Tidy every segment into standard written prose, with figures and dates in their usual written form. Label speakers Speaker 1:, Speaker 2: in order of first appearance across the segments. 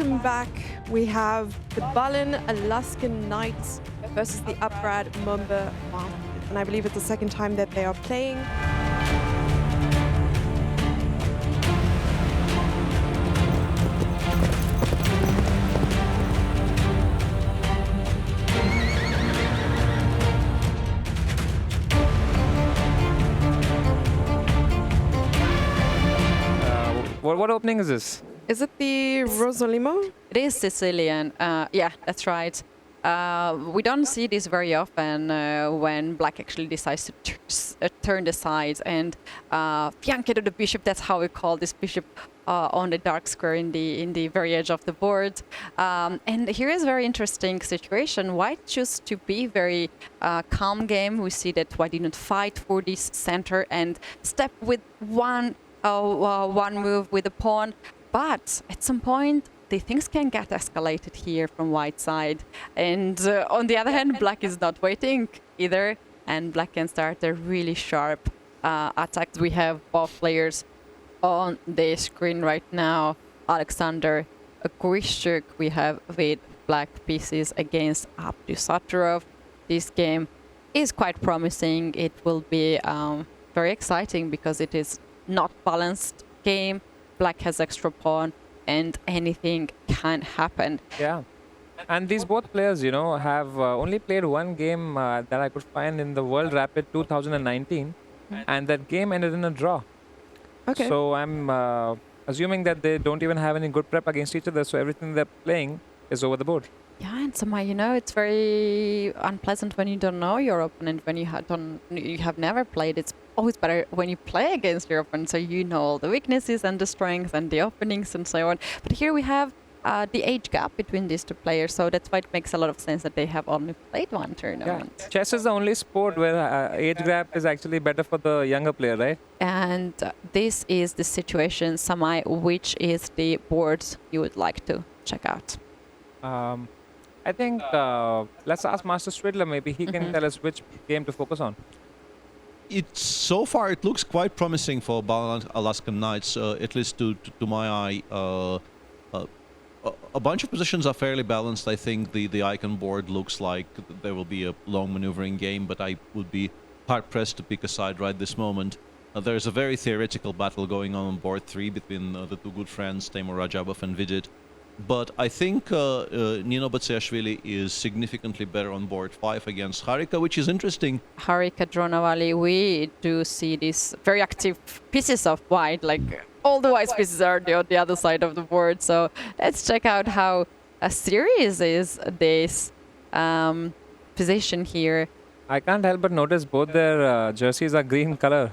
Speaker 1: Welcome back. We have the Balan Alaskan Knights versus the upGrad Mumba Masters. And I believe it's the second time that they are playing.
Speaker 2: What opening is this?
Speaker 1: Is it the Rosolimo?
Speaker 3: It is Sicilian. Yeah, that's right. We don't see this very often when Black actually decides to turn the sides and fianche to the bishop. That's how we call this bishop on the dark square in the very edge of the board. And here is a very interesting situation. White choose to be very calm game. We see that White did not fight for this center and step with one move with the pawn. But at some point, the things can get escalated here from White side. And on the other hand, Black is not waiting either. And Black can start a really sharp attack. We have both players on the screen right now. Alexander Grishchuk we have with Black pieces against Abdusattorov. This game is quite promising. It will be very exciting because it is not balanced game. Black has extra pawn and anything can happen.
Speaker 2: Yeah. And these both players, you know, have only played one game that I could find in the World Rapid 2019. And that game ended in a draw.
Speaker 1: Okay.
Speaker 2: So I'm assuming that they don't even have any good prep against each other. So everything they're playing is over the board.
Speaker 3: Yeah, and somehow, you know, it's very unpleasant when you don't know your opponent, when you have never played. It's always better when you play against your opponent, so you know all the weaknesses and the strengths and the openings and so on. But here we have the age gap between these two players, so that's why it makes a lot of sense that they have only played one tournament.
Speaker 2: Yeah. Chess is the only sport where age gap is actually better for the younger player, right?
Speaker 3: And this is the situation, Samai, which is the boards you would like to check out.
Speaker 2: I think let's ask Master Stridler. Maybe he can tell us which game to focus on.
Speaker 4: So far it looks quite promising for Balan Alaskan Knights, at least to my eye. A bunch of positions are fairly balanced. I think the icon board looks like there will be a long maneuvering game, but I would be hard-pressed to pick a side right this moment. There's a very theoretical battle going on board 3 between the two good friends, Teimur Rajabov and Vidit. But I think Nino Batsiashvili is significantly better on board 5 against Harika, which is interesting.
Speaker 3: Harika Dronavali, we do see these very active pieces of White, like all the White pieces are on the other side of the board. So let's check out how serious is this position here.
Speaker 2: I can't help but notice both their jerseys are green color.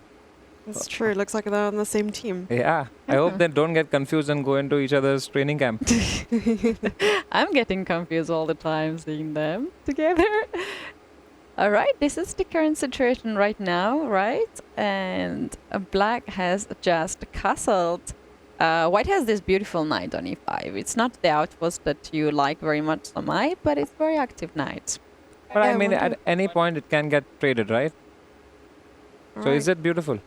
Speaker 1: That's true. It looks like they're on the same team.
Speaker 2: Yeah. I hope they don't get confused and go into each other's training camp.
Speaker 3: I'm getting confused all the time seeing them together. All right, this is the current situation right now, right? And Black has just castled. White has this beautiful knight on e5. It's not the outpost that you like very much, Samai, but it's very active knight.
Speaker 2: But I mean, at any point it can get traded, right? So is it beautiful?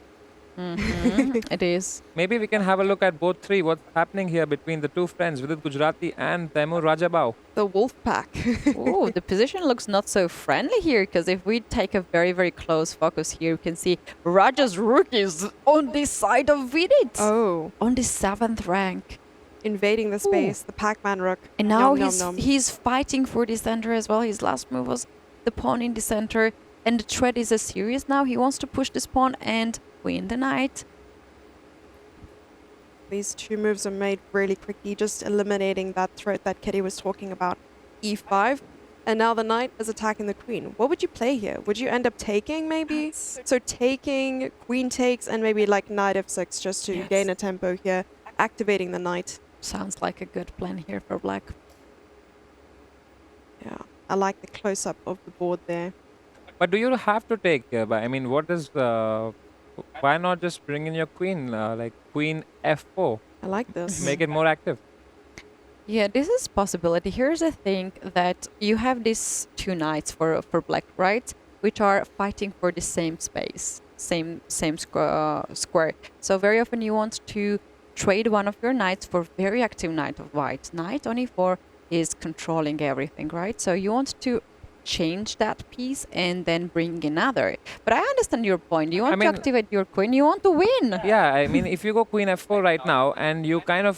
Speaker 3: It is.
Speaker 2: Maybe we can have a look at both 3. What's happening here between the two friends, Vidit Gujarati and Teimur Rajabov?
Speaker 1: The wolf pack.
Speaker 3: Oh, the position looks not so friendly here, because if we take a very, very close focus here, we can see Raja's rook is on this side of Vidit.
Speaker 1: Oh.
Speaker 3: On the 7th rank.
Speaker 1: Invading the space, the Pac-Man rook.
Speaker 3: And now
Speaker 1: Nom.
Speaker 3: he's fighting for the center as well. His last move was the pawn in the center. And the threat is as serious now. He wants to push this pawn and win the knight.
Speaker 1: These two moves are made really quickly, just eliminating that threat that Kitty was talking about. E5. And now the knight is attacking the queen. What would you play here? Would you end up taking, maybe? So taking, queen takes, and maybe like knight f6 just to gain a tempo here. Activating the knight.
Speaker 3: Sounds like a good plan here for Black.
Speaker 1: Yeah, I like the close-up of the board there.
Speaker 2: But do you have to take here? I mean, what is... why not just bring in your queen, like queen f4?
Speaker 1: I like this.
Speaker 2: Make it more active.
Speaker 3: Yeah, this is a possibility. Here's the thing, that you have these two knights for Black, right? Which are fighting for the same space, same square. So very often you want to trade one of your knights for very active knight of white. Knight on e4 is controlling everything, right? So you want to change that piece and then bring another. But I understand your point. You want to activate your queen. You want to win.
Speaker 2: Yeah, I mean, if you go queen f4 right now and you kind of,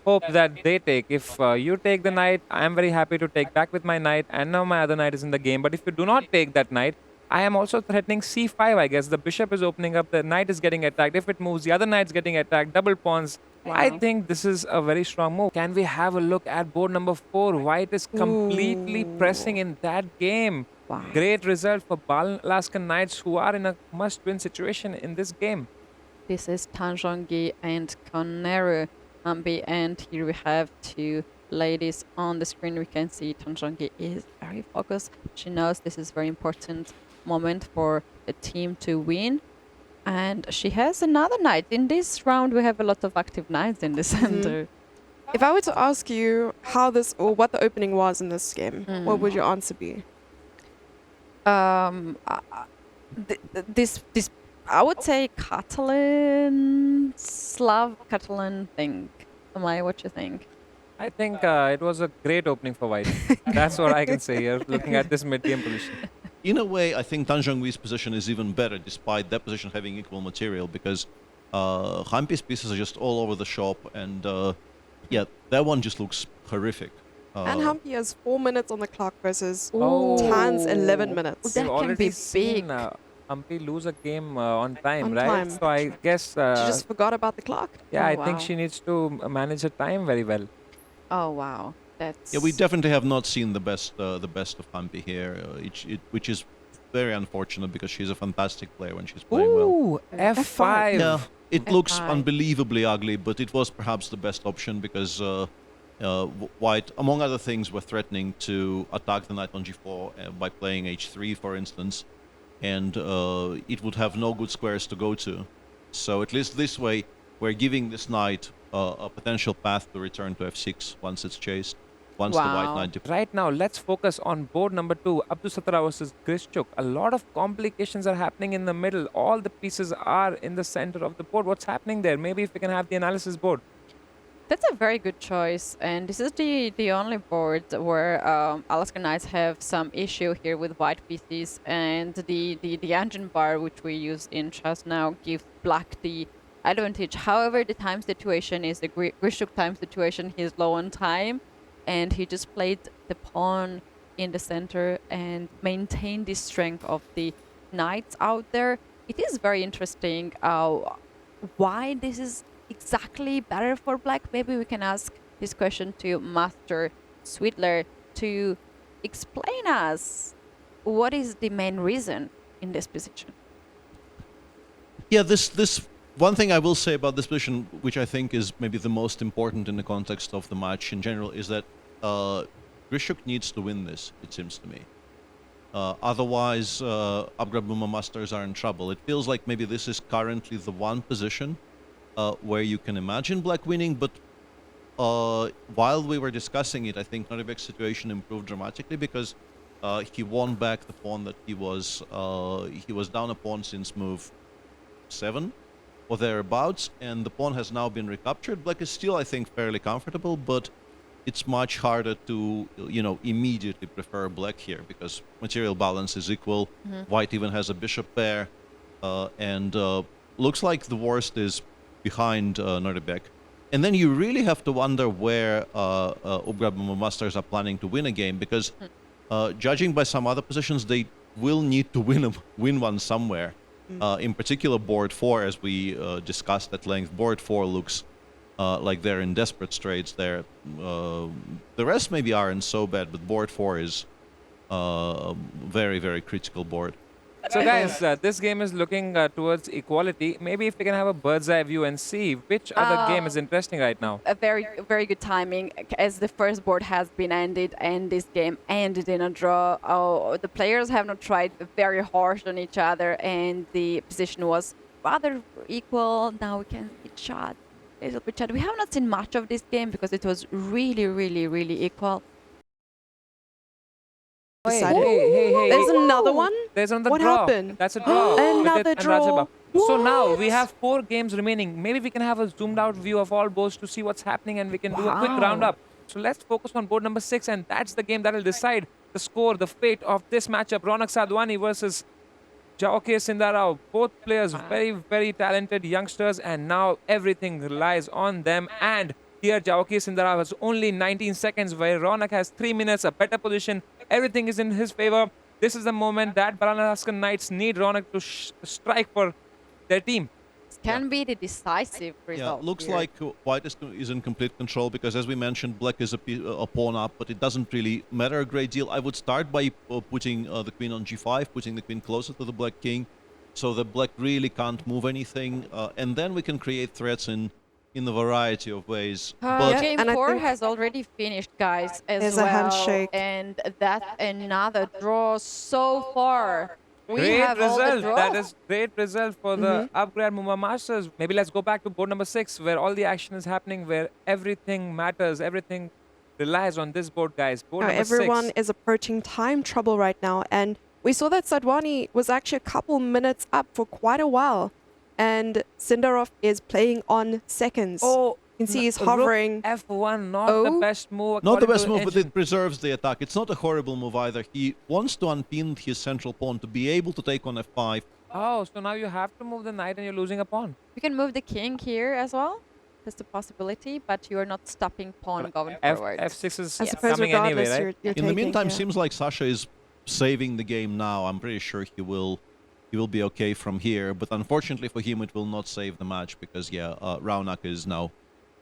Speaker 2: hope that they take. If you take the knight, I'm very happy to take back with my knight, and now my other knight is in the game. But if you do not take that knight, I am also threatening c5, I guess. The bishop is opening up, the knight is getting attacked. If it moves, the other knight's getting attacked, double pawns. I think this is a very strong move. Can we have a look at board number 4? White is completely pressing in that game.
Speaker 3: Wow.
Speaker 2: Great result for Balan Alaskan Knights, who are in a must-win situation in this game.
Speaker 3: This is Tanjongi and Koneru, Humpy, and here we have two ladies on the screen. We can see Tanjongi is very focused. She knows this is very important moment for the team to win. And she has another knight. In this round, we have a lot of active knights in the center.
Speaker 1: If I were to ask you how this or what the opening was in this game, what would your answer be?
Speaker 3: This I would say Catalan, Slav Catalan thing. Amaya, what you think?
Speaker 2: I think it was a great opening for White. That's what I can say here, looking at this mid-game position.
Speaker 4: In a way, I think Tanjongwi's position is even better, despite that position having equal material, because Humpy's pieces are just all over the shop, and yeah, that one just looks horrific.
Speaker 1: And Humpy has 4 minutes on the clock versus
Speaker 2: Oh.
Speaker 1: Tan's 11 minutes.
Speaker 3: That
Speaker 2: We've
Speaker 3: can
Speaker 2: already
Speaker 3: be
Speaker 2: seen
Speaker 3: big.
Speaker 2: Humpy lose a game on time,
Speaker 1: On
Speaker 2: right?
Speaker 1: time.
Speaker 2: So I guess,
Speaker 1: She just forgot about the clock.
Speaker 2: yeah,
Speaker 3: Oh,
Speaker 2: I think
Speaker 3: wow.
Speaker 2: she needs to manage her time very well.
Speaker 3: Oh wow, that's
Speaker 4: Yeah, we definitely have not seen the best of Humpy here, which is very unfortunate because she's a fantastic player when she's playing well.
Speaker 2: Ooh, F5.
Speaker 4: Yeah, it looks
Speaker 3: F5.
Speaker 4: unbelievably ugly, but it was perhaps the best option because White, among other things, were threatening to attack the knight on g4 by playing h3, for instance, and it would have no good squares to go to. So at least this way, we're giving this knight a potential path to return to f6 once it's chased, once the white
Speaker 3: Wow.
Speaker 4: knight...
Speaker 2: Right now, let's focus on board number 2, Abdusatara versus Grishchuk. A lot of complications are happening in the middle. All the pieces are in the center of the board. What's happening there? Maybe if we can have the analysis board.
Speaker 3: That's a very good choice, and this is the only board where Alaskan Knights have some issue here with white pieces, and the engine bar which we use in chess now gives black the advantage. However, the time situation is the Grishchuk time situation. He's low on time, and he just played the pawn in the center and maintained the strength of the knights out there. It is very interesting why this is exactly better for black. Maybe we can ask this question to Master Sweetler to explain us what is the main reason in this position.
Speaker 4: Yeah, this one thing I will say about this position, which I think is maybe the most important in the context of the match in general, is that Grishchuk needs to win this, it seems to me. Otherwise, upGrad Mumba Masters are in trouble. It feels like maybe this is currently the one position where you can imagine black winning, but while we were discussing it, I think Noribek's situation improved dramatically because he won back the pawn that he was down a pawn since move 7 or thereabouts, and the pawn has now been recaptured. Black is still, I think, fairly comfortable, but it's much harder to, immediately prefer black here because material balance is equal. White even has a bishop pair, and looks like the worst is behind Noribek. And then you really have to wonder where upGrad Mumba Masters are planning to win a game because judging by some other positions, they will need to win one somewhere. In particular, board 4, as we discussed at length, board 4 looks like they're in desperate straits there. The rest maybe aren't so bad, but board 4 is a very, very critical board.
Speaker 2: So guys, this game is looking towards equality. Maybe if we can have a bird's eye view and see which other game is interesting right now.
Speaker 3: A very good timing, as the first board has been ended and this game ended in a draw. The players have not tried very hard on each other and the position was rather equal. Now we can see chat, a little bit chat. We have not seen much of this game because it was really equal.
Speaker 2: Hey,
Speaker 1: decided.
Speaker 2: hey.
Speaker 1: There's another one?
Speaker 2: There's another
Speaker 1: What
Speaker 2: draw.
Speaker 1: happened?
Speaker 2: That's a draw.
Speaker 1: Another
Speaker 2: Vidit and Rajabha.
Speaker 1: draw.
Speaker 2: So now we
Speaker 1: What?
Speaker 2: have 4 games remaining. Maybe we can have a zoomed out view of all boards to see what's happening and we can do a quick
Speaker 1: Wow.
Speaker 2: roundup. So let's focus on board number 6 and that's the game that will decide the score, the fate of this matchup. Raunak Sadhwani versus Jaoke Sindarao. Both players very, very talented youngsters and now everything relies on them. And here Jaoke Sindarao has only 19 seconds where Raunak has 3 minutes, a better position. Everything is in his favor. This is the moment that Balan Alaskan Knights need Raunak to strike for their team.
Speaker 3: This can be the decisive result.
Speaker 4: Yeah, looks
Speaker 3: here.
Speaker 4: like White is in complete control because, as we mentioned, Black is a pawn up, but it doesn't really matter a great deal. I would start by putting the queen on g5, putting the queen closer to the Black king, so the Black really can't move anything, and then we can create threats in a variety of ways. But
Speaker 3: Game
Speaker 1: and I
Speaker 3: 4
Speaker 1: think
Speaker 3: has already finished, guys, as
Speaker 1: there's
Speaker 3: well.
Speaker 1: a handshake.
Speaker 3: And that's another draw so far. We
Speaker 2: Great
Speaker 3: have all the
Speaker 2: result.
Speaker 3: draws.
Speaker 2: That is great result for the upgrade Mumba Masters. Maybe let's go back to board number 6 where all the action is happening, where everything matters, everything relies on this board, guys. Board number
Speaker 1: Everyone
Speaker 2: 6.
Speaker 1: is approaching time trouble right now. And we saw that Sadhwani was actually a couple minutes up for quite a while. And Sindarov is playing on seconds.
Speaker 2: Oh,
Speaker 1: You can see he's
Speaker 2: Rook
Speaker 1: hovering.
Speaker 2: F1, not the
Speaker 1: Oh.
Speaker 2: best move.
Speaker 4: not the
Speaker 2: according
Speaker 4: best
Speaker 2: to
Speaker 4: move, but
Speaker 2: engine.
Speaker 4: it preserves the attack. It's not a horrible move either. He wants to unpin his central pawn to be able to take on f5.
Speaker 2: Oh, so now you have to move the knight and you're losing a pawn.
Speaker 3: You can move the king here as well. That's a possibility, but you are not stopping pawn going forward.
Speaker 2: F6 is
Speaker 1: I suppose
Speaker 2: coming anyway,
Speaker 1: regardless,
Speaker 2: right?
Speaker 1: you're
Speaker 4: In the
Speaker 1: taking,
Speaker 4: meantime,
Speaker 1: yeah.
Speaker 4: seems like Sasha is saving the game now. I'm pretty sure he will be okay from here. But unfortunately for him, it will not save the match because, Raunak is now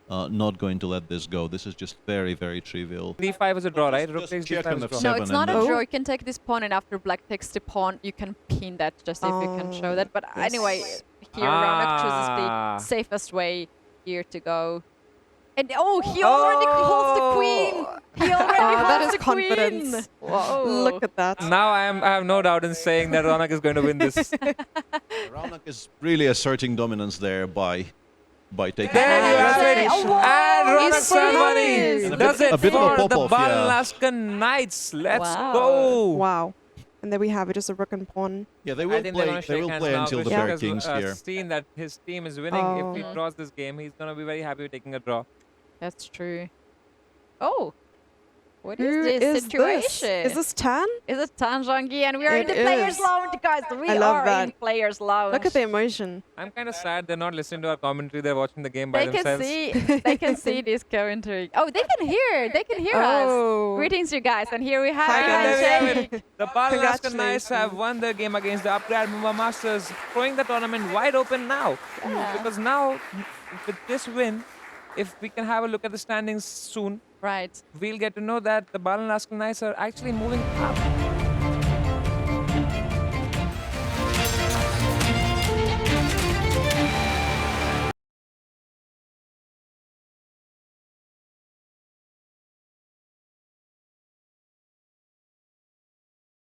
Speaker 4: not going to let this go. This is just very, very trivial.
Speaker 2: D5 is a draw, right? Rook
Speaker 4: Just
Speaker 2: takes
Speaker 4: check
Speaker 2: D5
Speaker 4: on
Speaker 2: is a
Speaker 4: the
Speaker 2: draw.
Speaker 3: No,
Speaker 4: seven
Speaker 3: it's
Speaker 4: and
Speaker 3: not a
Speaker 4: then-
Speaker 3: draw. You can take this pawn, and after black takes the pawn, you can pin that, just if you can show that. But anyway, here Raunak chooses
Speaker 2: Ah.
Speaker 3: the safest way here to go. And he already holds the queen! He already
Speaker 1: Oh,
Speaker 3: holds
Speaker 1: that is
Speaker 3: the queen!
Speaker 1: confidence.
Speaker 3: Whoa.
Speaker 1: Look at that.
Speaker 2: Now I have no doubt in saying that Raunak is going to win this.
Speaker 4: Raunak is really asserting dominance there by taking.
Speaker 2: There you have it.
Speaker 3: Oh, wow.
Speaker 2: And Raunak
Speaker 3: He's so
Speaker 2: Sadhwani
Speaker 3: nice.
Speaker 2: does it
Speaker 4: A bit of a
Speaker 2: for the
Speaker 4: pop-off,
Speaker 2: Balan
Speaker 4: yeah.
Speaker 2: Alaskan Knights. Let's
Speaker 3: Wow.
Speaker 2: go.
Speaker 1: Wow. And there we have it, just a rook and pawn.
Speaker 4: Yeah, they
Speaker 2: I
Speaker 4: will
Speaker 2: think
Speaker 4: play.
Speaker 2: they're going to
Speaker 4: They
Speaker 2: shake
Speaker 4: will
Speaker 2: hands
Speaker 4: play
Speaker 2: now.
Speaker 4: until the
Speaker 2: Vishak
Speaker 4: pair
Speaker 2: has
Speaker 4: kings here.
Speaker 2: seen that his team is winning. If he
Speaker 1: Oh.
Speaker 2: draws this game, he's going to be very happy with taking a draw.
Speaker 3: That's true. Oh! What
Speaker 1: Who
Speaker 3: is this
Speaker 1: is
Speaker 3: situation?
Speaker 1: this? Is this Tan?
Speaker 3: Is it Tanjangi? And we are in
Speaker 1: It
Speaker 3: the players'
Speaker 1: is.
Speaker 3: lounge, guys. We
Speaker 1: I love
Speaker 3: are
Speaker 1: that.
Speaker 3: in players' lounge.
Speaker 1: Look at the emotion.
Speaker 2: I'm kind of sad they're not listening to our commentary. They're watching the game by
Speaker 3: They can
Speaker 2: themselves.
Speaker 3: see. They can see this commentary. Oh, they can hear. They can hear us.
Speaker 1: Oh.
Speaker 3: Greetings, you guys. And here we have
Speaker 1: Hi,
Speaker 2: And
Speaker 1: guys.
Speaker 2: there we have
Speaker 3: handshake.
Speaker 2: it. The Balan Alaskan Knights have
Speaker 1: Congratulations.
Speaker 2: won their game against the upgrade Mumba Masters, throwing the tournament wide open now.
Speaker 3: Yeah.
Speaker 2: Because now, with this win, if we can have a look at the standings soon,
Speaker 3: Right.
Speaker 2: we'll get to know that the Balan Alaskan Knights are actually moving up.